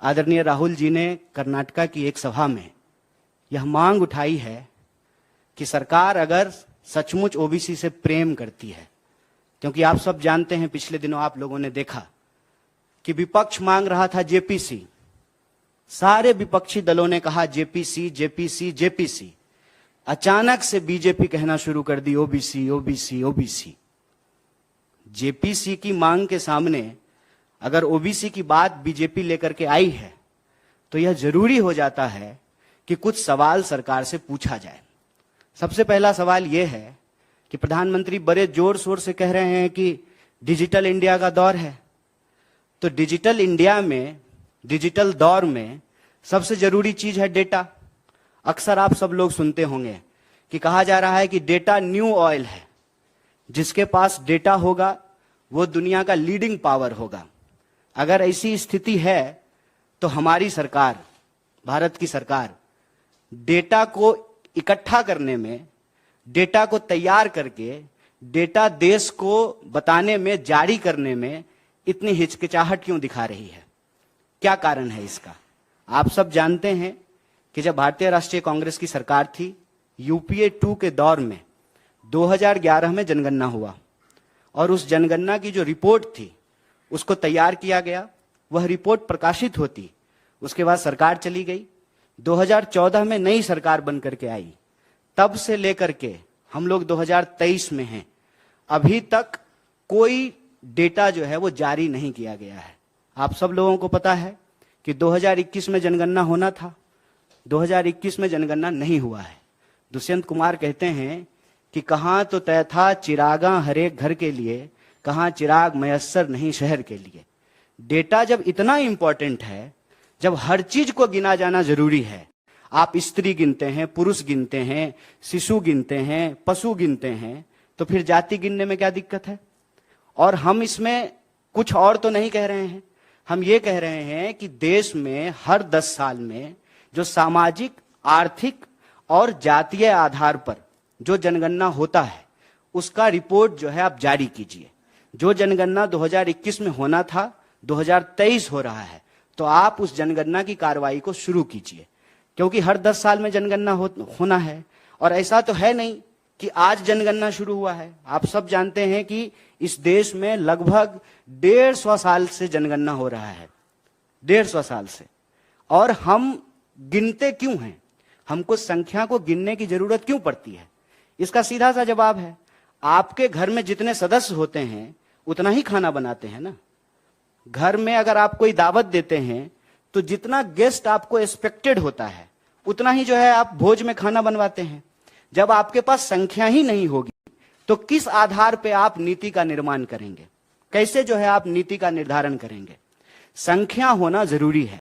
आदरणीय राहुल जी ने कर्नाटका की एक सभा में यह मांग उठाई है कि सरकार अगर सचमुच ओबीसी से प्रेम करती है, क्योंकि आप सब जानते हैं पिछले दिनों आप लोगों ने देखा कि विपक्ष मांग रहा था जेपीसी, सारे विपक्षी दलों ने कहा जेपीसी जेपीसी जेपीसी, अचानक से बीजेपी कहना शुरू कर दी ओबीसी ओबीसी ओबीसी। जेपीसी की मांग के सामने अगर ओबीसी की बात बीजेपी लेकर के आई है तो यह जरूरी हो जाता है कि कुछ सवाल सरकार से पूछा जाए। सबसे पहला सवाल यह है कि प्रधानमंत्री बड़े जोर शोर से कह रहे हैं कि डिजिटल इंडिया का दौर है, तो डिजिटल इंडिया में, डिजिटल दौर में सबसे जरूरी चीज है डेटा। अक्सर आप सब लोग सुनते होंगे कि कहा जा रहा है कि डेटा न्यू ऑयल है, जिसके पास डेटा होगा वो दुनिया का लीडिंग पावर होगा। अगर ऐसी स्थिति है तो हमारी सरकार, भारत की सरकार, डेटा को इकट्ठा करने में, डेटा को तैयार करके डेटा देश को बताने में, जारी करने में इतनी हिचकिचाहट क्यों दिखा रही है? क्या कारण है इसका? आप सब जानते हैं कि जब भारतीय राष्ट्रीय कांग्रेस की सरकार थी, यूपीए 2 के दौर में 2011 में जनगणना हुआ और उस जनगणना की जो रिपोर्ट थी उसको तैयार किया गया। वह रिपोर्ट प्रकाशित होती, उसके बाद सरकार चली गई। 2014 में नई सरकार बन करके आई, तब से लेकर के हम लोग 2023 में हैं, अभी तक कोई डेटा जो है वो जारी नहीं किया गया है। आप सब लोगों को पता है कि 2021 में जनगणना होना था, 2021 में जनगणना नहीं हुआ है। दुष्यंत कुमार कहते हैं कि कहां तो तय था चिरागा हर एक घर के लिए, कहां चिराग मयस्सर नहीं शहर के लिए। डेटा जब इतना इंपॉर्टेंट है, जब हर चीज को गिना जाना जरूरी है, आप स्त्री गिनते हैं, पुरुष गिनते हैं, शिशु गिनते हैं, पशु गिनते हैं, तो फिर जाति गिनने में क्या दिक्कत है? और हम इसमें कुछ और तो नहीं कह रहे हैं, हम ये कह रहे हैं कि देश में हर 10 साल में जो सामाजिक, आर्थिक और जातीय आधार पर जो जनगणना होता है उसका रिपोर्ट जो है आप जारी कीजिए। जो जनगणना 2021 में होना था 2023 हो रहा है, तो आप उस जनगणना की कार्रवाई को शुरू कीजिए, क्योंकि हर 10 साल में जनगणना होना है। और ऐसा तो है नहीं कि आज जनगणना शुरू हुआ है। आप सब जानते हैं कि इस देश में लगभग 150 साल से जनगणना हो रहा है, 150 साल से। और हम गिनते क्यों हैं? हमको संख्या को गिनने की जरूरत क्यों पड़ती है? इसका सीधा सा जवाब है, आपके घर में जितने सदस्य होते हैं उतना ही खाना बनाते हैं ना। घर में अगर आप कोई दावत देते हैं तो जितना गेस्ट आपको एक्सपेक्टेड होता है उतना ही जो है आप भोज में खाना बनवाते हैं। जब आपके पास संख्या ही नहीं होगी तो किस आधार पे आप नीति का निर्माण करेंगे? कैसे जो है आप नीति का निर्धारण करेंगे? संख्या होना जरूरी है।